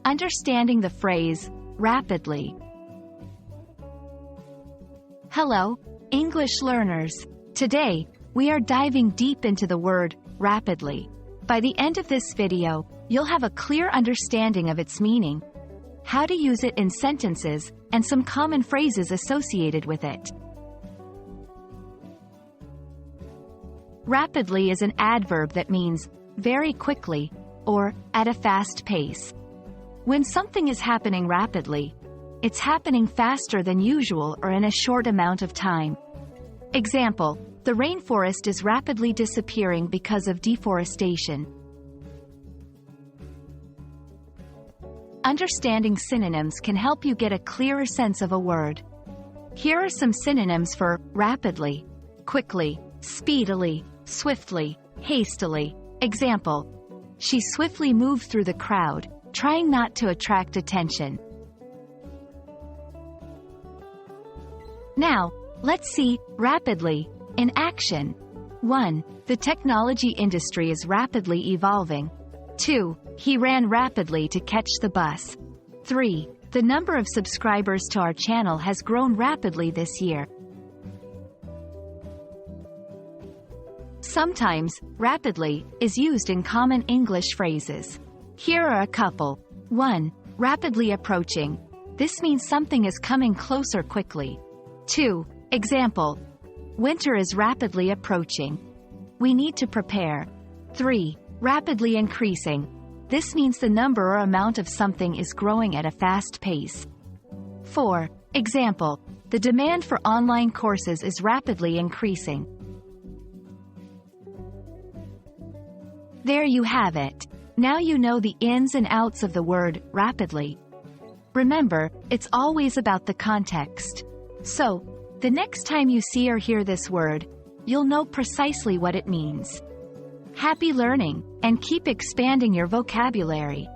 Understanding the phrase, rapidly. Hello, English learners. Today, we are diving deep into the word, rapidly. By the end of this video, you'll have a clear understanding of its meaning, how to use it in sentences, and some common phrases associated with it. Rapidly is an adverb that means very quickly or at a fast pace. When something is happening rapidly, it's happening faster than usual or in a short amount of time. Example, the rainforest is rapidly disappearing because of deforestation. Understanding synonyms can help you get a clearer sense of a word. Here are some synonyms for rapidly: quickly, speedily, swiftly, hastily. Example, she swiftly moved through the crowd, trying not to attract attention. Now, let's see rapidly in action. 1. The technology industry is rapidly evolving. 2. He ran rapidly to catch the bus. 3. The number of subscribers to our channel has grown rapidly this year. Sometimes, rapidly is used in common English phrases. Here are a couple. 1. Rapidly approaching. This means something is coming closer quickly. 2. Example, winter is rapidly approaching. We need to prepare. 3. Rapidly increasing. This means the number or amount of something is growing at a fast pace. 4. Example, the demand for online courses is rapidly increasing. There you have it. Now you know the ins and outs of the word, rapidly. Remember, it's always about the context. So, the next time you see or hear this word, you'll know precisely what it means. Happy learning, and keep expanding your vocabulary.